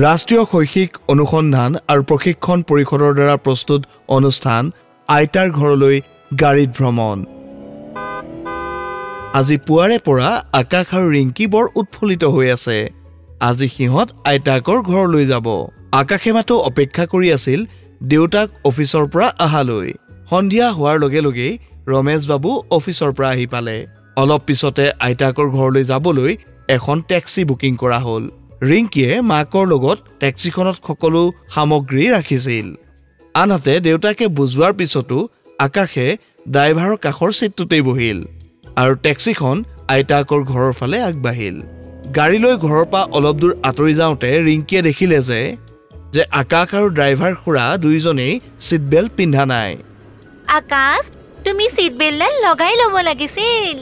ৰাষ্ট্ৰীয় শৈক্ষিক অনুসন্ধান আৰু প্ৰশিক্ষণ পৰিষদৰ দ্বাৰা প্ৰস্তুত অনুষ্ঠান আইতাৰ ঘৰলৈ গাড়ীত ভ্ৰমণ। আজি পুৱাৰে পৰা আকাশ আৰু ৰিংকি বৰ উৎফুল্লিত হৈ আছে। আজি সিহঁত আইতাকৰ ঘৰলৈ যাব। আকাশে মাত্ৰ অপেক্ষা কৰি আছিল দেউতাক অফিচৰ পৰা অহালৈ। সন্ধিয়া হোৱাৰ লগে লগেই ৰমেশ বাবু অফিচৰ পৰা আহি পালে। অলপ পিছতে আইতাকৰ ঘৰলৈ যাবলৈ এখন টেক্সি বুকিং কৰা হ'ল। ৰিংকিয়ে মাকৰ লগত টেক্সিখনত সকলো সামগ্ৰী ৰাখিছিল। আনহাতে দেউতাকে বুজোৱাৰ পিছতো আকাশে ড্ৰাইভাৰৰ কাষৰ ছিটটোতেই বহিল আৰু টেক্সিখন আইতাকৰ ঘৰৰ ফালে আগবাঢ়িল। গাড়ী লৈ ঘৰৰ পৰা অলপ দূৰ আঁতৰি যাওঁতে ৰিংকিয়ে দেখিলে যে আকাশ আৰু ড্ৰাইভাৰ খুৰা দুয়োজনেই ছিট বেল্ট পিন্ধা নাই। আকাশ, তুমি ছিট বেল্টডাল লগাই ল'ব লাগিছিল।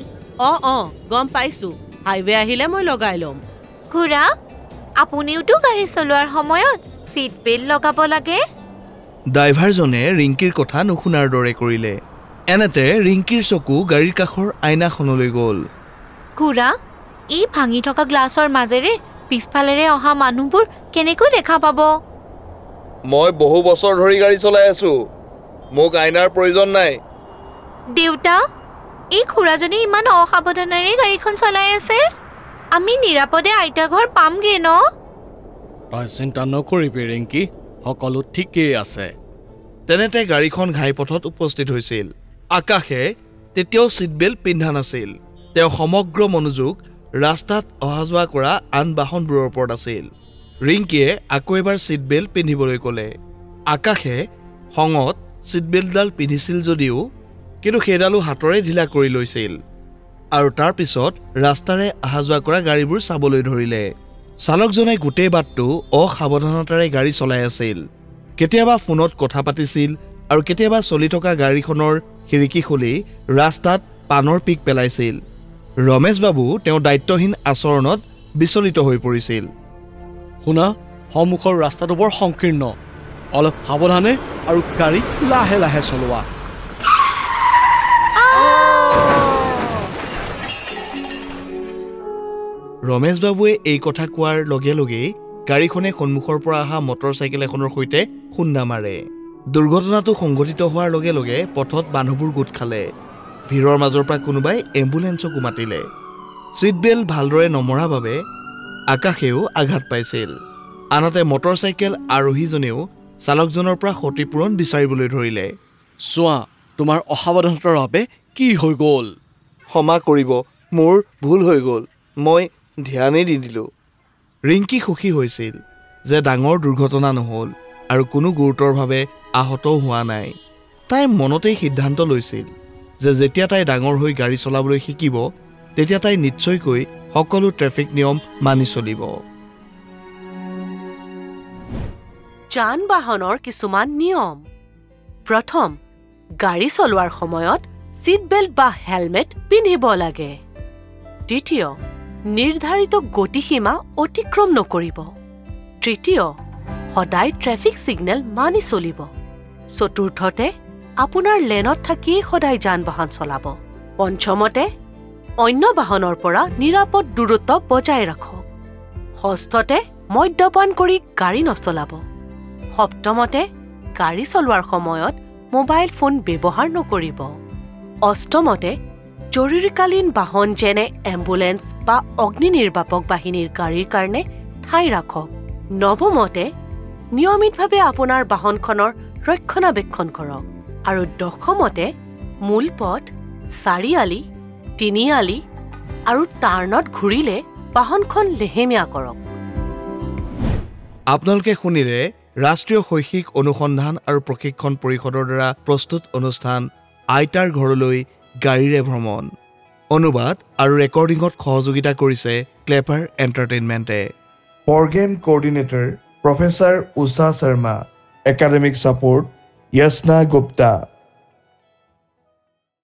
গম পাইছো, হাইৱে আহিলে মই লগাই ল'ম। খুৰা, আপুনিওতো গাড়ী চলোৱাৰ সময়ত ছিট বেল্ট লগাব লাগে। ড্ৰাইভাৰজনে ৰিংকিৰ কথা নুশুনাৰ দৰে কৰিলে। এনেতে ৰিংকিৰ চকু গাড়ীৰ কাষৰ আইনাখনলৈ গ'ল। খুৰা, এই ভাঙি থকা গ্লাছৰ মাজেৰে পিছফালেৰে অহা মানুহবোৰ কেনেকৈ দেখা পাব? মই বহু বছৰ ধৰি গাড়ী চলাই আছো, মোক আইনাৰ প্ৰয়োজন নাই। দেউতা, এই খুৰাজনে ইমান অসাৱধানেৰে গাড়ীখন চলাই আছে। আমি নিৰাপদে আইতা ঘৰ পামগে ন? তই চিন্তা নকৰিবি ৰিংকি, সকলো ঠিকেই আছে। তেনেতে গাড়ীখন ঘাইপথত উপস্থিত হৈছিল। আকাশে তেতিয়াও ছিট বেল্ট পিন্ধা নাছিল। তেওঁ সমগ্ৰ মনোযোগ ৰাস্তাত অহা যোৱা কৰা আন বাহনবোৰৰ ওপৰত আছিল। ৰিংকিয়ে আকৌ এবাৰ ছিট বেল্ট পিন্ধিবলৈ ক'লে। আকাশে খঙত ছিট বেল্টডাল পিন্ধিছিল যদিও কিন্তু সেইডালো হাতৰে ঢিলা কৰি লৈছিল আৰু তাৰ পিছত ৰাস্তাৰে অহা যোৱা কৰা গাড়ীবোৰ চাবলৈ ধৰিলে। চালকজনে গোটেই বাটটো অসাৱধানতাৰে গাড়ী চলাই আছিল। কেতিয়াবা ফোনত কথা পাতিছিল আৰু কেতিয়াবা চলি থকা গাড়ীখনৰ খিৰিকী খুলি ৰাস্তাত পানৰ পিক পেলাইছিল। ৰমেশ বাবু তেওঁ দায়িত্বহীন আচৰণত বিচলিত হৈ পৰিছিল। শুনা, সন্মুখৰ ৰাস্তাটো বৰ সংকীৰ্ণ, অলপ সাৱধানে আৰু গাড়ী লাহে লাহে চলোৱা। ৰমেশ বাবুৱে এই কথা কোৱাৰ লগে লগেই গাড়ীখনে সন্মুখৰ পৰা অহা মটৰ চাইকেল এখনৰ সৈতে খুন্দা মাৰে। দুৰ্ঘটনাটো সংঘটিত হোৱাৰ লগে লগে পথত মানুহবোৰ গোট খালে। ভিৰৰ মাজৰ পৰা কোনোবাই এম্বুলেন্সকো মাতিলে। ছিট বেল্ট ভালদৰে নমৰাৰ বাবে আকাশেও আঘাত পাইছিল। আনহাতে মটৰ চাইকেল আৰোহীজনেও চালকজনৰ পৰা ক্ষতিপূৰণ বিচাৰিবলৈ ধৰিলে। চোৱা, তোমাৰ অসাৱধানতাৰ বাবে কি হৈ গ'ল? ক্ষমা কৰিব, মোৰ ভুল হৈ গ'ল, মই ধ্যানেই নিদিলোঁ। ৰিংকি সুখী হৈছিল যে ডাঙৰ দুৰ্ঘটনা নহ'ল আৰু কোনো গুৰুতৰভাৱে আহতও হোৱা নাই। তাই মনতেই সিদ্ধান্ত লৈছিল যে যেতিয়া তাই ডাঙৰ হৈ গাড়ী চলাবলৈ শিকিব তেতিয়া তাই নিশ্চয়কৈ সকলো ট্ৰেফিক নিয়ম মানি চলিব। যান বাহনৰ কিছুমান নিয়ম। প্ৰথম, গাড়ী চলোৱাৰ সময়ত ছিট বেল্ট বা হেলমেট পিন্ধিব লাগে। দ্বিতীয়, নিৰ্ধাৰিত গতিসীমা অতিক্ৰম নকৰিব। তৃতীয়, সদায় ট্ৰেফিক ছিগনেল মানি চলিব। চতুৰ্থতে, আপোনাৰ লেনত থাকিয়েই সদায় যান বাহন চলাব। পঞ্চমতে, অন্য বাহনৰ পৰা নিৰাপদ দূৰত্ব বজাই ৰাখক। ষষ্ঠতে, মদ্যপান কৰি গাড়ী নচলাব। সপ্তমতে, গাড়ী চলোৱাৰ সময়ত মোবাইল ফোন ব্যৱহাৰ নকৰিব। অষ্টমতে, জৰুৰীকালীন বাহন যেনে এম্বুলেন্স বা অগ্নি নিৰ্বাপক বাহিনীৰ গাড়ীৰ কাৰণে ঠাই ৰাখক। নৱমতে, নিয়মিতভাৱে আপোনাৰ বাহনখনৰ ৰক্ষণাবেক্ষণ কৰক। আৰু দশমতে, মূল পথ, চাৰিআলি, তিনিআলি আৰু টাৰ্ণত ঘূৰিলে বাহনখন লেহেমীয়া কৰক। আপোনালোকে শুনিলে ৰাষ্ট্ৰীয় শৈক্ষিক অনুসন্ধান আৰু প্ৰশিক্ষণ পৰিষদৰ দ্বাৰা প্ৰস্তুত অনুষ্ঠান আইতাৰ ঘৰলৈ গাড়ীৰে ভ্ৰমণ। অনুবাদ আৰু ৰেকৰ্ডিঙত সহযোগিতা কৰিছে ক্লেপাৰ এণ্টাৰটেইনমেণ্টে। Programme coordinator professor Usha Sharma, academic support Yasna Gupta.